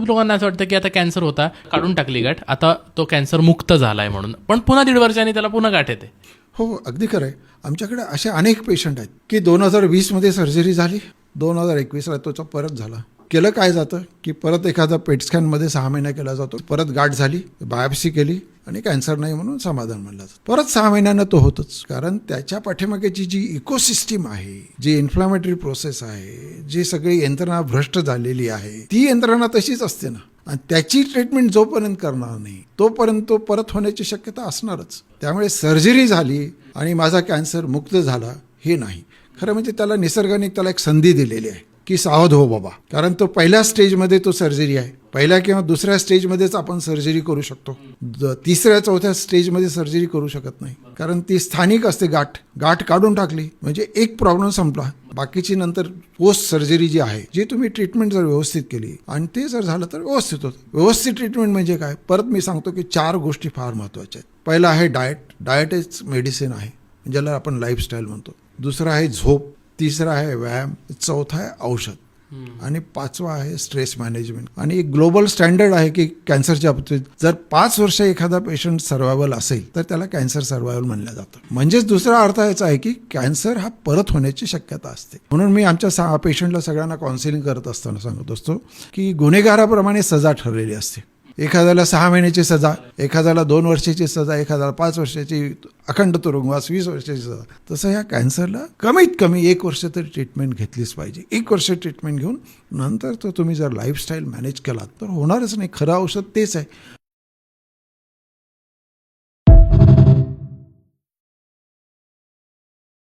खूप लोकांना असं वाटतं की आता कॅन्सर होता, काढून टाकली गाठ, आता तो कॅन्सर मुक्त झालाय म्हणून, पण पुन्हा 1.5 वर्षांनी त्याला पुन्हा गाठ येते. हो, अगदी खरं आहे. आमच्याकडे असे अनेक पेशंट आहेत की 2020 सर्जरी झाली, 2021ला तो परत झाला. केलं काय जातं की परत एखादा पेट स्कॅनमध्ये 6 महिना केला जातो, परत गाठ झाली, बायोप्सी केली आणि कॅन्सर नाही म्हणून समाधान मानलं जातं. परत 6 महिन्यानं तो होतच, कारण त्याच्या पाठीमागेची जी इकोसिस्टीम आहे, जी इन्फ्लॅमेटरी प्रोसेस आहे, जी सगळी यंत्रणा भ्रष्ट झालेली आहे, ती यंत्रणा तशीच असते ना. आणि त्याची ट्रीटमेंट जोपर्यंत करणार नाही तोपर्यंत तो परत होण्याची शक्यता असणारच. त्यामुळे सर्जरी झाली आणि माझा कॅन्सर मुक्त झाला हे नाही. खरं म्हणजे त्याला निसर्गाने त्याला एक संधी दिलेली आहे की सावध हो बाबा, कारण तो पहिल्या स्टेजमध्ये तो सर्जरी आहे. पहिल्या किंवा दुसऱ्या स्टेजमध्येच आपण सर्जरी करू शकतो, तिसऱ्या चौथ्या स्टेजमध्ये सर्जरी करू शकत नाही, कारण ती स्थानिक असते. गाठ काढून टाकली म्हणजे एक प्रॉब्लेम संपला. बाकीची नंतर पोस्ट सर्जरी जी आहे, जी तुम्ही ट्रीटमेंट जर व्यवस्थित केली आणि ते जर झालं तर व्यवस्थित होतं. व्यवस्थित ट्रीटमेंट म्हणजे काय, परत मी सांगतो की 4 गोष्टी फार महत्त्वाच्या आहेत. पहिला आहे डाएट इज मेडिसिन आहे, ज्याला आपण लाईफस्टाईल म्हणतो. दुसरा आहे झोप, तिसरा आहे व्यायाम, चौथा आहे औषध आणि 5वा आहे स्ट्रेस मॅनेजमेंट. आणि एक ग्लोबल स्टँडर्ड आहे की कॅन्सरच्या बाबतीत जर 5 वर्ष एखादा पेशंट सर्वायवल असेल तर त्याला कॅन्सर सर्वायवल म्हणलं जातं. म्हणजेच दुसरा अर्थ याचा आहे की कॅन्सर हा परत होण्याची शक्यता असते. म्हणून मी आमच्या पेशंटला सगळ्यांना काउन्सिलिंग करत असताना सांगत असतो की गुन्हेगाराप्रमाणे सजा ठरलेली असते. एखाद्याला 6 महिन्याची सजा, एखाद्याला 2 वर्षाची सजा, एखाद्याला 5 वर्षाची अखंड तुरुंगवास, 20 वर्षाची सजा. तसं या कॅन्सरला कमीत कमी 1 वर्ष तरी ट्रीटमेंट घेतलीच पाहिजे. 1 वर्ष ट्रीटमेंट घेऊन नंतर तो तुम्ही जर लाईफस्टाईल मॅनेज केलात तर होणारच नाही. खरं औषध तेच आहे.